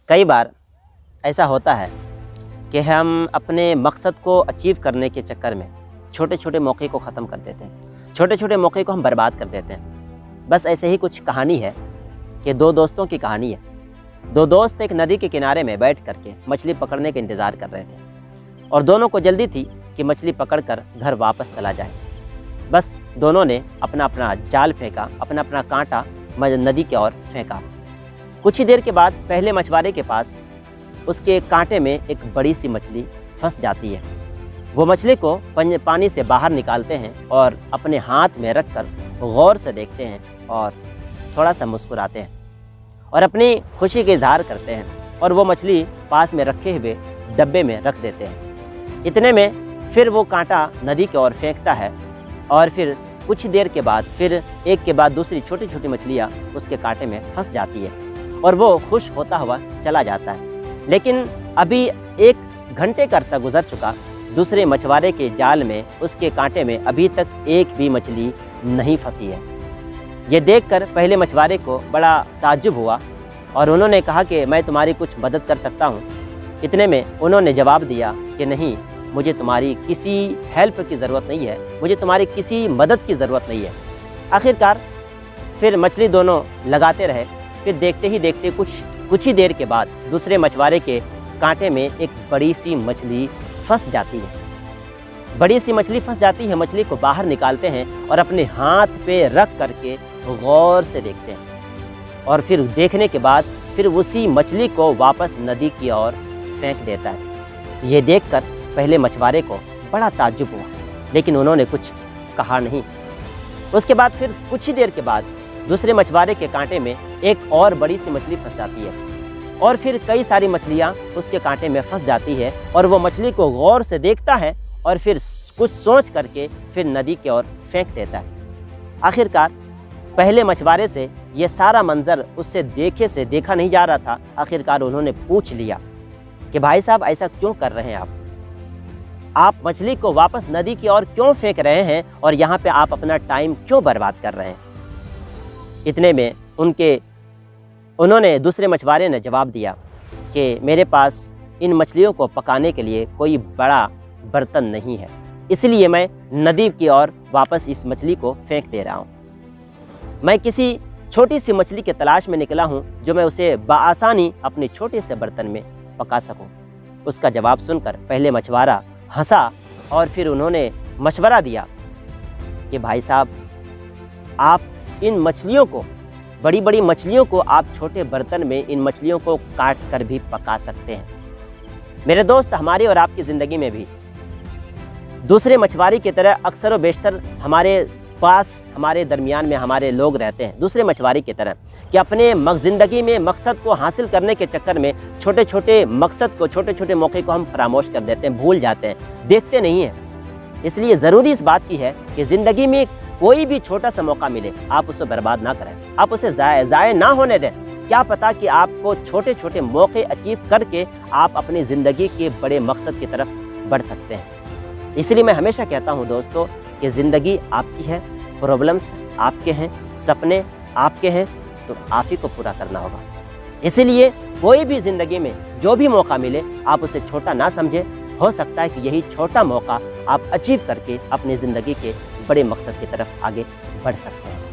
कई बार ऐसा होता है कि हम अपने मकसद को अचीव करने के चक्कर में छोटे छोटे मौके को ख़त्म कर देते हैं, छोटे छोटे मौके को हम बर्बाद कर देते हैं। बस ऐसे ही कुछ कहानी है कि दो दोस्तों की कहानी है। दो दोस्त एक नदी के किनारे में बैठ करके मछली पकड़ने का इंतज़ार कर रहे थे और दोनों को जल्दी थी कि मछली पकड़कर घर वापस चला जाए। बस दोनों ने अपना अपना जाल फेंका, अपना अपना कांटा नदी की ओर फेंका। कुछ ही देर के बाद पहले मछुआरे के पास उसके कांटे में एक बड़ी सी मछली फंस जाती है। वो मछली को पानी से बाहर निकालते हैं और अपने हाथ में रखकर गौर से देखते हैं और थोड़ा सा मुस्कुराते हैं और अपनी खुशी का इजहार करते हैं और वो मछली पास में रखे हुए डब्बे में रख देते हैं। इतने में फिर वो कांटा नदी की ओर फेंकता है और फिर कुछ ही देर के बाद फिर एक के बाद दूसरी छोटी छोटी मछलियाँ उसके कांटे में फंस जाती है और वो खुश होता हुआ चला जाता है। लेकिन अभी 1 घंटे का अरसा गुजर चुका, दूसरे मछुआरे के जाल में उसके कांटे में अभी तक एक भी मछली नहीं फंसी है। ये देखकर पहले मछुआरे को बड़ा ताज्जुब हुआ और उन्होंने कहा कि मैं तुम्हारी कुछ मदद कर सकता हूँ। इतने में उन्होंने जवाब दिया कि नहीं, मुझे तुम्हारी किसी हेल्प की ज़रूरत नहीं है, मुझे तुम्हारी किसी मदद की ज़रूरत नहीं है। आखिरकार फिर मछली दोनों लगाते रहे। फिर देखते ही देखते कुछ ही देर के बाद दूसरे मछुआरे के कांटे में एक बड़ी सी मछली फंस जाती है। बड़ी सी मछली फंस जाती है, मछली को बाहर निकालते हैं और अपने हाथ पे रख करके गौर से देखते हैं और फिर देखने के बाद फिर उसी मछली को वापस नदी की ओर फेंक देता है। ये देखकर पहले मछुआरे को बड़ा ताज्जुब हुआ, लेकिन उन्होंने कुछ कहा नहीं। उसके बाद फिर कुछ ही देर के बाद दूसरे मछुआरे के कांटे में एक और बड़ी सी मछली फंस जाती है और फिर कई सारी मछलियाँ उसके कांटे में फंस जाती है और वो मछली को गौर से देखता है और फिर कुछ सोच करके फिर नदी की ओर फेंक देता है। आखिरकार पहले मछुआरे से ये सारा मंजर उससे देखे से देखा नहीं जा रहा था। आखिरकार उन्होंने पूछ लिया कि भाई साहब, ऐसा क्यों कर रहे हैं आप मछली को वापस नदी की ओर क्यों फेंक रहे हैं और यहाँ पे आप अपना टाइम क्यों बर्बाद कर रहे हैं? इतने में उन्होंने दूसरे मछुआरे ने जवाब दिया कि मेरे पास इन मछलियों को पकाने के लिए कोई बड़ा बर्तन नहीं है, इसलिए मैं नदी की ओर वापस इस मछली को फेंक दे रहा हूँ। मैं किसी छोटी सी मछली के तलाश में निकला हूँ जो मैं उसे बआसानी अपने छोटे से बर्तन में पका सकूँ। उसका जवाब सुनकर पहले मछुआरा हंसा और फिर उन्होंने मशवरा दिया कि भाई साहब, आप इन मछलियों को, बड़ी बड़ी मछलियों को आप छोटे बर्तन में इन मछलियों को काट कर भी पका सकते हैं। मेरे दोस्त, हमारी और आपकी ज़िंदगी में भी दूसरे मछुआरे की तरह अक्सर व बेशतर हमारे पास, हमारे दरमियान में हमारे लोग रहते हैं दूसरे मछुआरे की तरह कि अपने ज़िंदगी में मकसद को हासिल करने के चक्कर में छोटे छोटे मकसद को, छोटे छोटे मौके को हम फरामोश कर देते हैं, भूल जाते हैं, देखते नहीं हैं। इसलिए ज़रूरी इस बात की है कि ज़िंदगी में कोई भी छोटा सा मौका मिले, आप उसे बर्बाद ना करें, आप उसे ज़ाय ना होने दें। क्या पता कि आपको छोटे छोटे मौके अचीव करके आप अपनी ज़िंदगी के बड़े मकसद की तरफ बढ़ सकते हैं। इसलिए मैं हमेशा कहता हूँ दोस्तों कि ज़िंदगी आपकी है, प्रॉब्लम्स आपके हैं, सपने आपके हैं, तो आप ही को पूरा करना होगा। इसीलिए कोई भी ज़िंदगी में जो भी मौका मिले, आप उसे छोटा ना समझें। हो सकता है कि यही छोटा मौका आप अचीव करके अपनी ज़िंदगी के बड़े मकसद की तरफ आगे बढ़ सकते हैं।